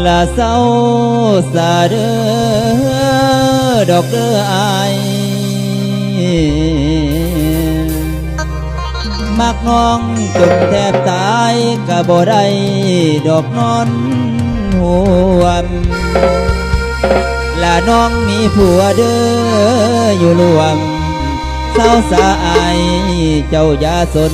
ละเศร้าสาเด้อดอกเด้ออายมักน้องจนแทบตายกะบ่ได้ดอกนอนห่วมละน้องมีผัวเด้ออยู่รวมเศร้าสาอายเจ้าอย่าสน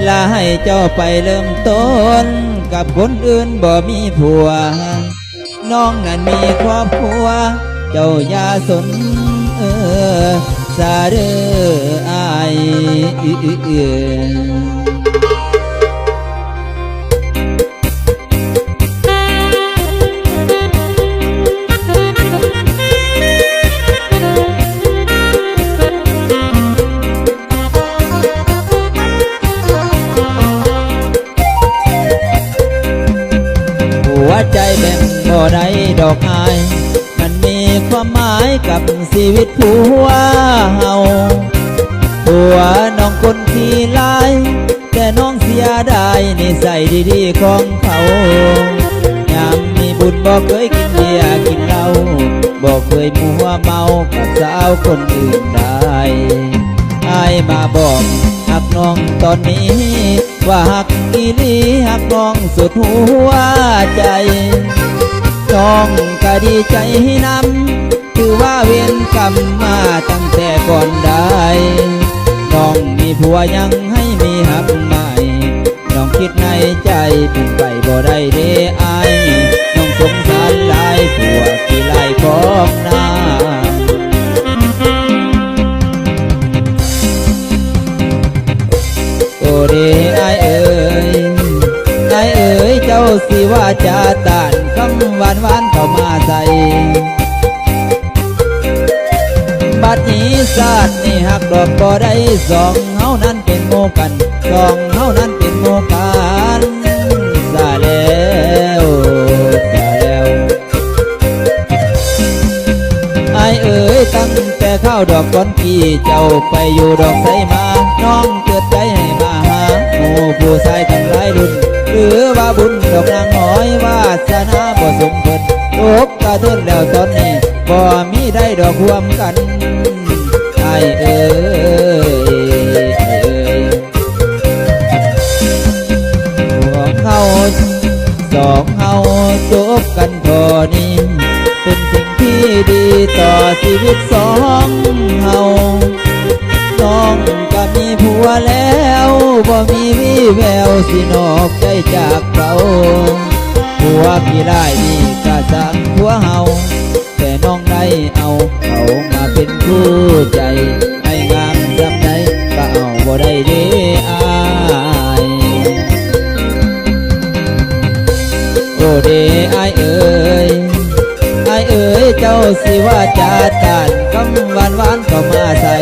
ลาให้เจ้าไปเริ่มต้นกับคนอื่นบ่มีผัวน้องนั้นมีครอบครัวเจ้าอย่าสนสาเด้ออายหัวใจแบ่งบ่ได้ดอกอายมันมีความหมายกับชีวิตผัวเฮาผัวน้องคนขี้ลายแต่น้องเสียดายนิสัยดีๆของเขายามมีบุญบ่เคยกินเบียร์กินเหล้าบ่เคยมัวเมากับสาวคนอื่นได้อายมาบอกหักน้องตอนนี้ว่าหักอีหลีหักน้องสุดหัวใจน้องก็ดีใจนำถือว่าเวรกรรมมาตั้งแต่ก่อนได้น้องมีผัวยังให้มีหักใหม่น้องคิดในใจเป็นไปบ่ได้เด้อายน้องสงสารหลายผัวที่ไล่ของน้าโอเด้อายเอ๋ยเจ้าสิว่าจะต้านคำหวานเข้ามาใส่บัดนี้ศาสตร์นี่หักดอกบ่ได้สองเฮานั้นเป็นโมกันสองเฮานั้นเป็นโมกันซาแล้วไอ้เอ๋ยตั้งแต่เข้าดอกก้อนกี้เจ้าไปอยู่ดอกไสมาน้องเกิดใจให้มาหาหมู่ผู้ชายทั้งหลายรุ่นหรือว่าบุญดอกนางน้อยวาสนาบ่สมเพิ่นตกกระเทือนแล้วตอนนี้บ่มีได้ดอกรวมกันไอ้เอ๋ยพวกเขาสองเฮาจบกันพอนี้เป็นสิ่งที่ดีต่อชีวิตสองเฮาน้องก็มีผัวแล้วบ่มีวี่แววสินอกใจจากเขาผัวขี้ร้ายนี่ก็สั่งผัวเฮาแต่น้องได้เอาเขามาเป็นคู่ใจให้งามจำได้ก็เอาบ่ได้เด้อายโอเด้อายเอ๋ยเจ้าสิว่าจะต้านคำหวานเข้ามาใส่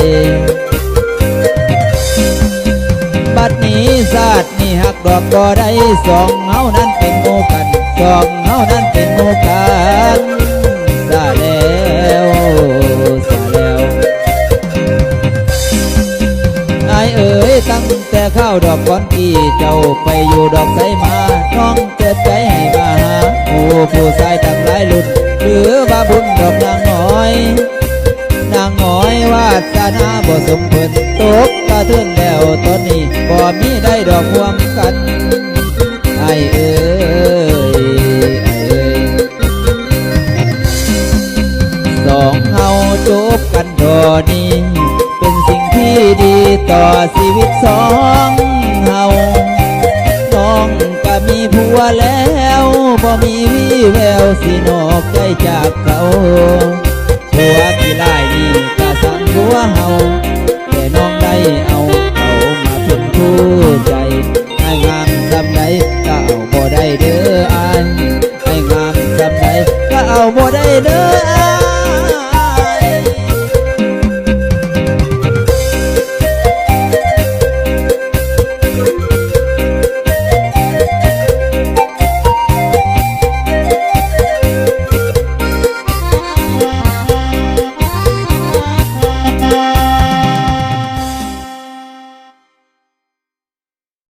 บัดนี้ศาสตร์นี่หักดอกบ่ได้สองเฮานั้นเป็นโมกันสองเฮานั้นเป็นโมกันซาแล้วไอ้เอ๋ยตั้งแต่เข้าดอกก้อนกี้เจ้าไปอยู่ดอกไสมาน้องเกิดใจให้มาหาผู้ชายทั้งหลายรุ่นหรือว่าบุญดอกนางน้อยวาสนาบ่สมเพิ่นตกกระเทือนแล้วตอนนี้บ่มีได้ดอกรวมกันไอ้เอ๋ยสองเฮาจบกันตอนนี้เป็นสิ่งที่ดีต่อชีวิตสองเฮาน้องก็มีผัวแล้วบ่มีวี่แววสินอกใจจากเขาผัวขี้ร้ายนี่ก็สั่งผัวเฮา